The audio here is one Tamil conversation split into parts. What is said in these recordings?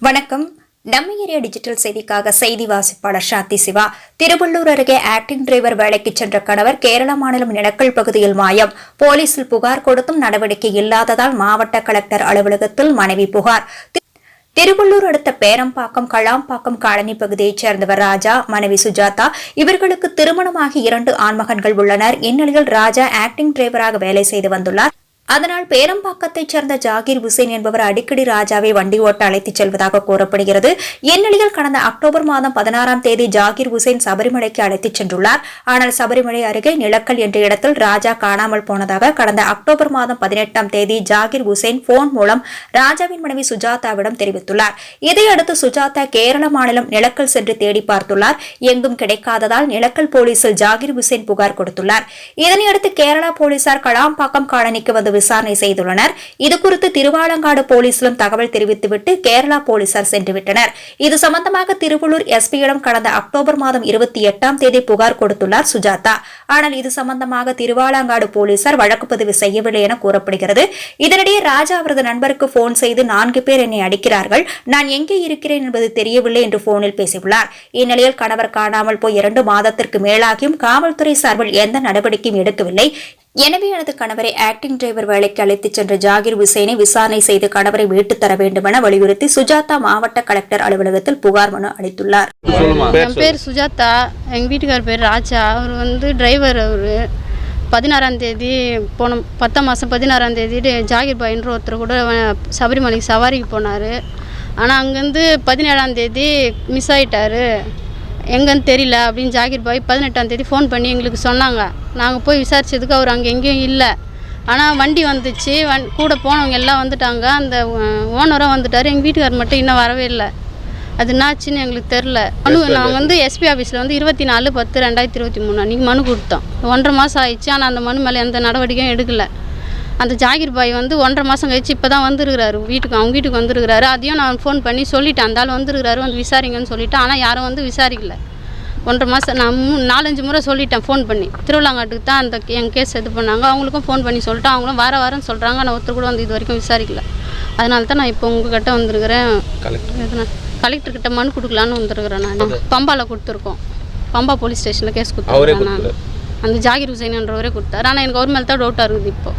வணக்கம். நம்ம ஏரியா டிஜிட்டல் செய்திக்காக செய்தி வாசிப்பாளர் சாந்தி சிவா. திருவள்ளூர் அருகே ஆக்டிங் டிரைவர் வேலைக்கு சென்ற கணவர் கேரள மாநிலம் நிலக்கல் பகுதியில் மாயம். போலீசில் புகார் கொடுத்தும் நடவடிக்கை இல்லாததால் மாவட்ட கலெக்டர் அலுவலகத்தில் மனைவி புகார். திருவள்ளூர் அடுத்த பேரம்பாக்கம் களாம்பாக்கம் காலனி பகுதியைச் சேர்ந்தவர் ராஜா, மனைவி சுஜாதா. இவர்களுக்கு திருமணமாகி 2 ஆண்மகன்கள் உள்ளனர். இந்நிலையில் ராஜா ஆக்டிங் டிரைவராக வேலை செய்து வந்துள்ளார். அதனால் பேரம்பாக்கத்தைச் சேர்ந்த ஜாகிர் ஹுசேன் என்பவர் அடிக்கடி ராஜாவை வண்டி ஓட்ட அழைத்துச் செல்வதாக கூறப்படுகிறது. இந்நிலையில் கடந்த அக்டோபர் மாதம் 16ஆம் தேதி ஜாகிர் ஹுசேன் சபரிமலைக்கு அழைத்துச் சென்றுள்ளார். ஆனால் சபரிமலை அருகே நிலக்கல் என்ற இடத்தில் ராஜா காணாமல் போனதாக கடந்த அக்டோபர் மாதம் 18ஆம் தேதி ஜாகிர் ஹுசேன் போன் மூலம் ராஜாவின் மனைவி சுஜாதாவிடம் தெரிவித்துள்ளார். இதையடுத்து சுஜாதா கேரள மாநிலம் நிலக்கல் சென்று தேடி பார்த்துள்ளார். எங்கும் கிடைக்காததால் நிலக்கல் போலீசில் ஜாகிர் ஹுசேன் புகார் கொடுத்துள்ளார். இதனையடுத்து கேரளா போலீசார் களாம்பாக்கம் காலனிக்கு வந்து விசாரணை செய்துள்ளனர். இதுகுறித்து திருவாலங்காடு போலீசிலும் தகவல் தெரிவித்துவிட்டு கேரளா போலீசார் சென்றுவிட்டனர். இது சம்பந்தமாக திருவள்ளூர் எஸ்பியிடம் கடந்த அக்டோபர் மாதம் 28ஆம் தேதி புகார் கொடுத்துள்ளார் சுஜாதா. ஆனால் இது சம்பந்தமாக திருவாலங்காடு போலீசார் வழக்கு பதிவு செய்யவில்லை என கூறப்படுகிறது. இதனிடையே ராஜா அவரது நண்பருக்கு போன் செய்து 4 பேர் என்னை அடிக்கிறார்கள், நான் எங்கே இருக்கிறேன் என்பது தெரியவில்லை என்று போனில் பேசியுள்ளார். இந்நிலையில் கணவர் காணாமல் போய் 2 மாதத்திற்கு மேலாகியும் காவல்துறை சார்பில் எந்த நடவடிக்கையும் எடுக்கவில்லை. எனவே எனது கணவரை ஆக்டிங் டிரைவர் வேலைக்கு அழைத்துச் சென்ற ஜாகிர் ஹுசேனை விசாரணை செய்து கணவரை மீட்டுத் தர வேண்டும் என வலியுறுத்தி சுஜாதா மாவட்ட கலெக்டர் அலுவலகத்தில் புகார் மனு அளித்துள்ளார். என் பேர் சுஜாதா, எங்கள் வீட்டுக்கார் பேர் ராஜா. அவர் டிரைவர். அவர் 16ஆம் தேதி போன 10ஆம் மாதம் 16ஆம் தேதி ஜாகிர் பாயின்ற ஒருத்தர் கூட சபரிமலைக்கு சவாரிக்கு போனார். ஆனால் அங்கேருந்து 17ஆம் தேதி மிஸ் ஆகிட்டார். எங்கன்னு தெரியல அப்படின்னு ஜாகிர் பாய் 18ஆம் தேதி ஃபோன் பண்ணி எங்களுக்கு சொன்னாங்க. நாங்கள் போய் விசாரித்ததுக்கு அவர் அங்கே எங்கேயும் இல்லை. ஆனால் வண்டி வந்துச்சு, கூட போனவங்க எல்லாம் வந்துட்டாங்க. அந்த ஓனரும் வந்துட்டார். எங்கள் வீட்டுக்கார் மட்டும் இன்னும் வரவே இல்லை. அது என்னாச்சுன்னு எங்களுக்கு தெரில. நாங்கள் எஸ்பி ஆஃபீஸில் 24/10/2023 அன்றைக்கி மனு கொடுத்தோம். 1.5 மாதம் ஆயிடுச்சு. ஆனால் அந்த மனு மேலே எந்த நடவடிக்கையும் எடுக்கலை. அந்த ஜாகிர் பாய் 1.5 மாதம் கழிச்சு இப்போ தான் வந்துருக்கிறாரு வீட்டுக்கு. அவங்க வீட்டுக்கு வந்துருக்கிறாரு. அதையும் நான் ஃபோன் பண்ணி சொல்லிட்டேன், அந்த ஆள் வந்துருக்கிறாரு, வந்து விசாரிங்கன்னு சொல்லிவிட்டேன். ஆனால் யாரும் விசாரிக்கல. 1.5 மாதம் நான் 4-5 முறை சொல்லிட்டேன் ஃபோன் பண்ணி. திருவிழாங்காட்டுக்கு தான் அந்த என் கேஸ் இது பண்ணாங்க. அவங்களுக்கும் ஃபோன் பண்ணி சொல்லிட்டேன். அவங்களும் வாரம்னு சொல்கிறாங்க. நான் ஒருத்தர் கூட இது வரைக்கும் விசாரிக்கல. அதனால தான் நான் இப்போ உங்ககிட்ட வந்துருக்கிறேன். கலெக்டர்கிட்ட மனு கொடுக்கலான்னு வந்துருக்கிறேன். நான் பம்பாவில் கொடுத்துருக்கோம். பம்பா போலீஸ் ஸ்டேஷனில் கேஸ் கொடுத்துருக்கேன். நான் அந்த ஜாகிர் ஹுசைன்ன்றவரே கொடுத்தாரு. ஆனால் எனக்கு அவர் மேலே தான் டவுட்டாக இருக்குது. இப்போ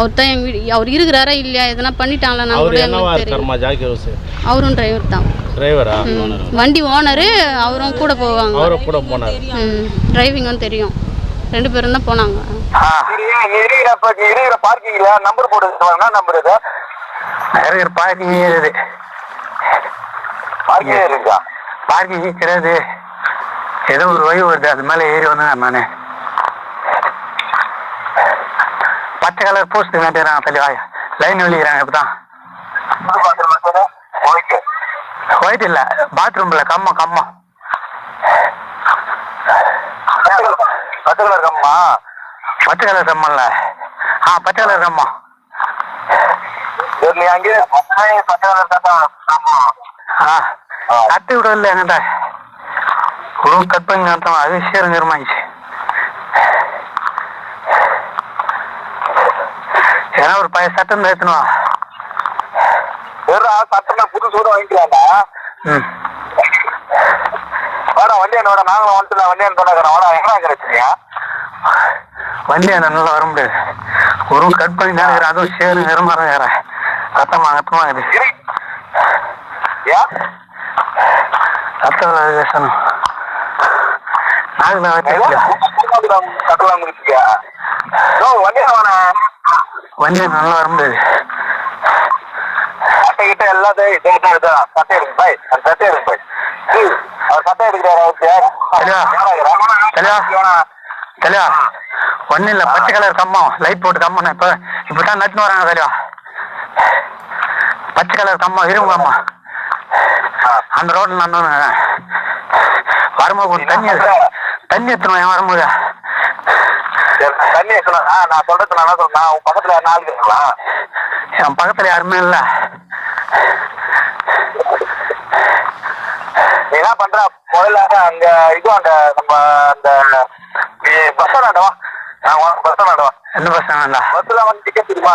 அவர் தான் எங்கள் வீடு அவர் இருக்கிறாரா இல்லையா, எதனா பண்ணிட்டாங்களா நான் கூட எங்களுக்கு தெரியும். அவரும் டிரைவர் தான். வண்டி ஓனரு, அவரும் கூட போவாங்க. டிரைவிங்கும் தெரியும். 2 பேரும் தான் போனாங்க. ஏதோ ஒரு வழி வருது, அது மேலே ஏறி வந்தேன் நானு. பச்சை கலர் போஸ்ட் காட்டுறாங்க, தெளிவா லைன் வெளிக்கிறாங்க. இப்பதான் ஒயிட் இல்ல, பாத்ரூம்ல கம்மம் பச்சை கலர் கம்மா. பச்சை கலர் கம்மல்ல, பச்சை கலர் கம்மா. கட்டி விடல என்கிட்ட ஒரு கட் பண்ணி நடத்தோம். அது சேருங்கிறமாச்சு. ஏன்னா ஒரு பையன் சட்டம் ஏற்றணுவா. சட்டம் புது சூட வாங்கிக்கலாம்டா. வாடா வண்டி என்னோட நாங்களும் வந்துட்டு வண்டி என்ன வாடா எங்க கிடைச்சியா வண்டி என்ன நல்லா வர முடியாது. ஒரு கட் பண்ணி தான் இருக்கிறேன். அதுவும் சேரு நிறமாறம் வேற ரத்தமா இருக்குது. ரத்தம் பேசணும். வண்டி நல்லா வர முடியாது. கிட்ட எல்லாத்தையும் ஒன்னும் இல்ல, பச்சை கலர் கம்மம் லைட் போட்டு கம்மம். இப்பதான் நட்டுன்னு வராங்க. தெரியா பச்சை கலர் கம்மம் இரும்பு கம்மம். அந்த ரோட்ல நான் வரும்போது தண்ணி எத்தணும் வரும்போது தண்ணி நான் சொல்றது நான் பக்கத்துல 4 பேருங்களா என் பக்கத்துல யாருமே இல்ல. நீ என்ன பண்ற முதல்ல அங்க இது அங்க நம்ம அந்த பஸ் ஸ்டாண்ட் வா. பஸ் ஸ்டாண்ட் வா. எந்த பஸ் ஸ்டாண்டா? பஸ்ல வந்து டிக்கெட் தெரியுமா?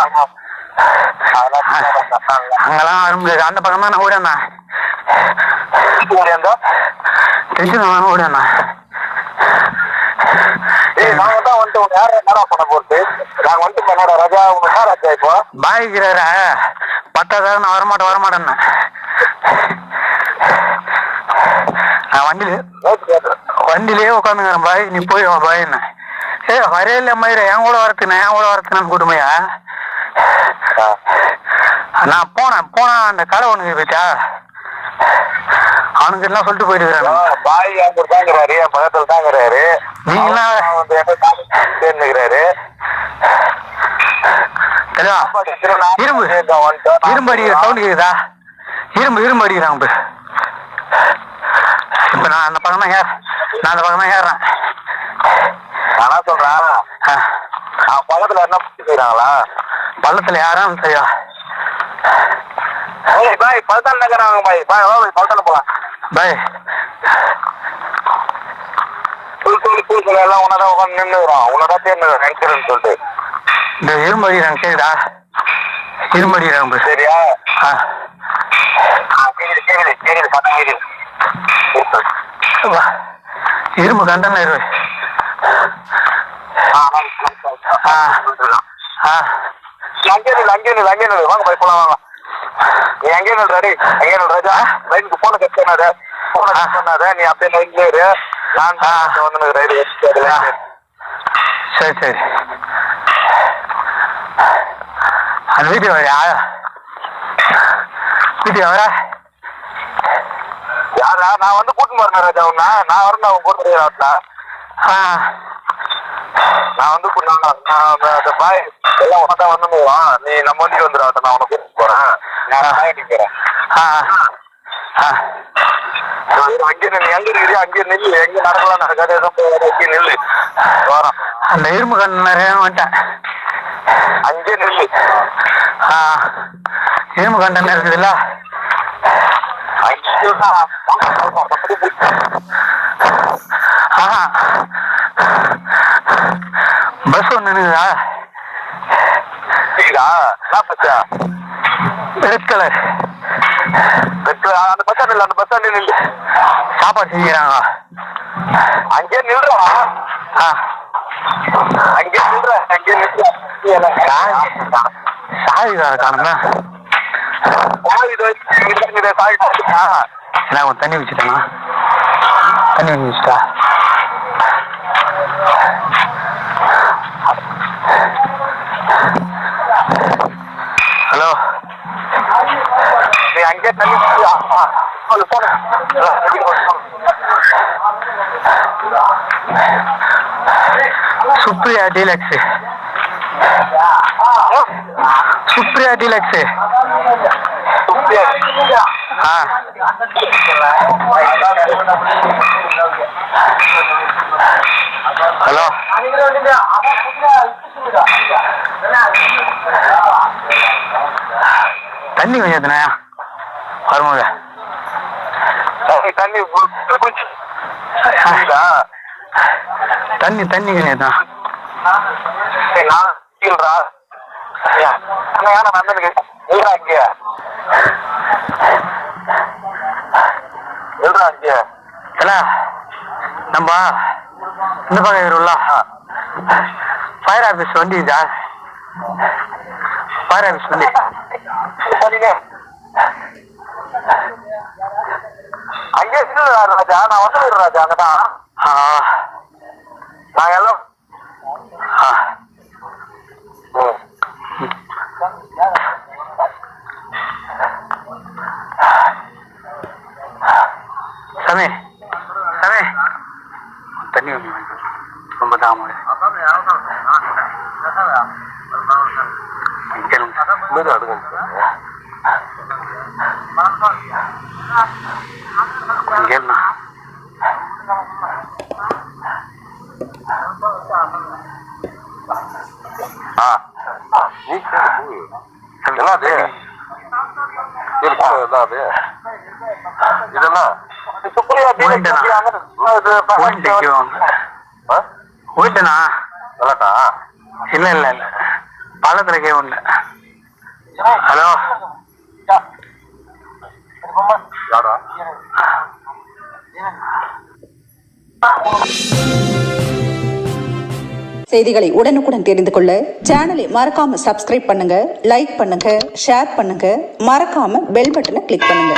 அங்கெல்லாம் வர முடியாது. அந்த பக்கம் தான் நான் ஓடியாண்ணா. திருச்சி தான் ஓடியாண்ணா. நாங்க தான் வந்துட்டு யாரும் என்னடா பண்ண போட்டு நாங்க வந்துட்டு என்னோட ராஜா உங்க என்ன ராஜா இப்போ பாய்க்கிறார 10,000 நான் வரமாட்டேன்னா நான் வண்டியிலே உட்காந்துக்கிறேன். பாய் நீ போய் பாய் என்ன வரே இல்லை மயிர என் கூட வரத்துனான்னு கூட்டுமையா நான் போனா அந்த கடை ஒண்ணு போயிட்டா அவனுக்கு எல்லாம் சொல்லிட்டு போயிட்டு பாய் அங்க தாங்கிறாரு என் பக்கத்துல தாங்கிறாரு. நீங்களாம் சேர்ந்துக்கிறாரு. இரும்பு அடிக்கிற சவுண்ட் கேக்குதா? இரும்பு அடிக்கிறாங்க. இப்ப நான் அந்த பக்கம் தான் ஏறேன். ஆனா சொல்றேன் பக்கத்துல என்ன செய்யறாங்களா? பள்ளத்துல யாரும் சரியா பாய் பழத்தால் நகராங்க. பாய் பழத்தால போலாம். பாய் புல் எல்லாம் உன்னதான் உட்காந்து நின்றுறான். உன்னதான் தேர்ந்து சொல்லிட்டு இந்த இரும்பு அடிக்கிறாங்க கேக்குதா? இரும்பு அடிக்கிறாங்க சரியா? இரும்பு கண்டனர் அங்கே வாங்க பாய் போலாம் வாங்க. நீ அங்கே நில்றாடி அங்கே ராஜா லைனுக்கு போன கட் பண்ணாத நீ அப்படியே லைன்ல இரு. நான் வந்து சரி அந்த வீட்டுக்கு வரையா? வீட்டுக்கு வர யாரா? நான் வந்து கூட்டின்னு வரேன் ராஜா. உன்னா நான் வரணும் அவன் கூட்டு நான் வந்து அந்த பாய் எல்லாம் உனதான் வந்துடுவான். நீ நம்ம வண்டிக்கு வந்துடுவான். நான் உனக்கு கூட்டிட்டு போறேன். நான் போறேன். அங்கே நீ எங்க இருக்கிறியா அங்கே நெல்லு. எங்க நடக்கலாம் நடக்காது எதுவும் அங்கே நெல்லு வரோம். அந்த இரும்பு கண்டனரே வந்துட்டேன். அங்கே நெல்லு இரும்பு கண்டனர் இருக்குதுல்ல பஸ் ஒண்ணு இருக்குதா? ரெட் கலர் அந்த பஸ் ஸ்டாண்ட் அந்த பஸ் ஸ்டாண்ட் நில்லு. சாப்பாடு செஞ்சுக்கிறாங்க. அங்கே நில்றா. அங்கே நில்ற அங்கே சாவி வேற காணுங்களா? நான் தண்ணி வச்சுட்டேனா? தண்ணி வச்சுட்டா? ஹலோ நீ அங்கே தண்ணி போன சுப்ரியா டீலக்ஸ் ஹலோ தண்ணி கொஞ்சம் எத்தனையா வரும்போது தண்ணி கொஞ்சம் எத்தனா நம்ம இந்த பக்கம் இருல ஃபயர் ஆஃபீஸ் வண்டி இதா? ஃபயர் ஆஃபீஸ் வண்டி அங்கே ராஜா. நான் வந்து ராஜா அங்கதான் நாங்க எல்லாம் சமே தண்ணி ரொம்ப தாம என்ன அது இதெல்லாம் போயிட்டேண்ணா விளாட்டா இல்ல இல்ல இல்ல பழத்திற்கே ஒண்ணு. ஹலோ யாரா செய்திகளை உடனுக்குடன் தெரிந்து கொள்ள சேனலை மறக்காம சப்ஸ்கிரைப் பண்ணுங்க, லைக் பண்ணுங்க, ஷேர் பண்ணுங்க, மறக்காம பெல் பட்டனை கிளிக் பண்ணுங்க.